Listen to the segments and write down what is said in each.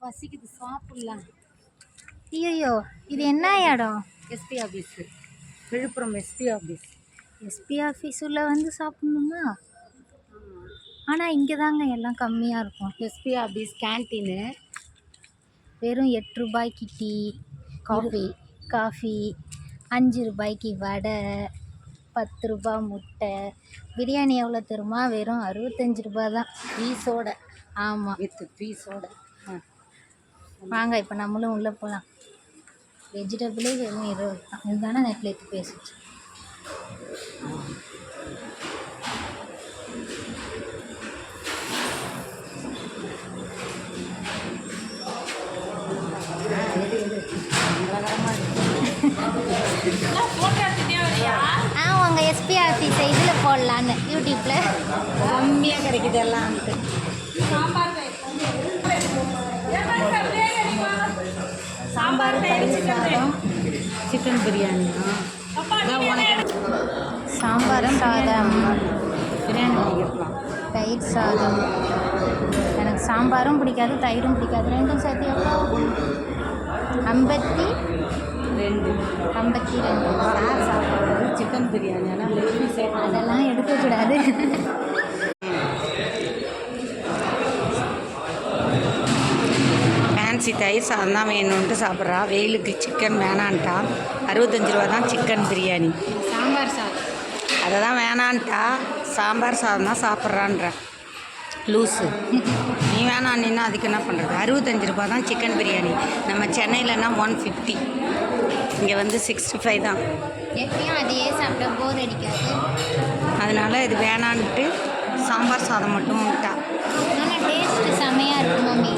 பசிக்குது சாப்பிடலாம். ஐயோ, இது என்ன இடம்? SP office, Villupuram SP office. SP office உள்ள வந்து சாப்பிடணுமா? ஆனால் இங்கே தாங்க எல்லாம் கம்மியாக இருக்கும். SP office canteen. வெறும் 8 ரூபாய்க்கு டீ, காஃபி 5 ரூபாய்க்கு வடை, 10 ரூபா முட்டை. பிரியாணி எவ்வளோ தருமா? வெறும் 65 ரூபா தான். பீஸோட. ஆமாம், வித் பீஸோட. வாங்க இப்போ நம்மளும் உள்ளே போகலாம். வெஜிடபிளே வெறும் 20 தான். இதுதானே நெட்டில் எடுத்து பேசிச்சு. உங்கள் எஸ்பி ஆஃபீஸை இதில் போடலான்னு யூடியூப்பில் கம்மியாக கிடைக்குது எல்லாம். சாம்பார், தயிர் சாதம், சிக்கன் பிரியாணி. சாம்பார் சாதம், பிரியாணி வாங்கிக்கலாம். தயிர் சாதம். எனக்கு சாம்பாரும் பிடிக்காது, தயிரும் பிடிக்காது. ரெண்டும் சேர்த்து எவ்வளோ? 52. சாப்பிட்றது சிக்கன் பிரியாணி. ஆனால் லெக் சேர்த்து அதெல்லாம் எடுக்கக்கூடாது. ஃபேன்சி தயிர் சாதம் தான் வேணும்ன்ட்டு சாப்பிட்றா. வெயிலுக்கு சிக்கன் வேணான்ட்டா. 65 ரூபா தான் சிக்கன் பிரியாணி. சாம்பார் சாதம் அதை தான் வேணான்ட்டா. சாம்பார் சாதம் தான் சாப்பிட்றான்ற லூஸு. நீ வேணான்னா அதுக்கு என்ன பண்ணுறது? 65 ரூபா தான் சிக்கன் பிரியாணி. நம்ம சென்னையிலன்னா 150, இங்கே வந்து 65 தான். எப்பயும் அதையே சாப்பிட்டா போர் அடிக்காது. அதனால் இது வேணான்ட்டு சாம்பார் சாதம் மட்டும் விட்டா. ஆனால் டேஸ்ட்டு செம்மையாக இருக்கும் மம்மி.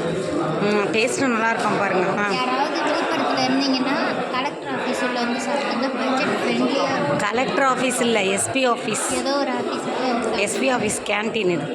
டேஸ்ட்டும் நல்லாயிருக்கும் பாருங்கள். யாராவது விழுப்புரத்தில் இருந்தீங்கன்னா கலெக்டர் ஆஃபீஸ் உள்ள வந்து சாப்பிடுங்க. பட்ஜெட் ஃப்ரெண்ட்லியாக இருக்கும். கலெக்டர் ஆஃபீஸ் இல்லை, எஸ்பி ஆஃபீஸ். ஏதோ ஒரு ஆஃபீஸில் எஸ்பி ஆஃபீஸ் கேன்டீன் இது.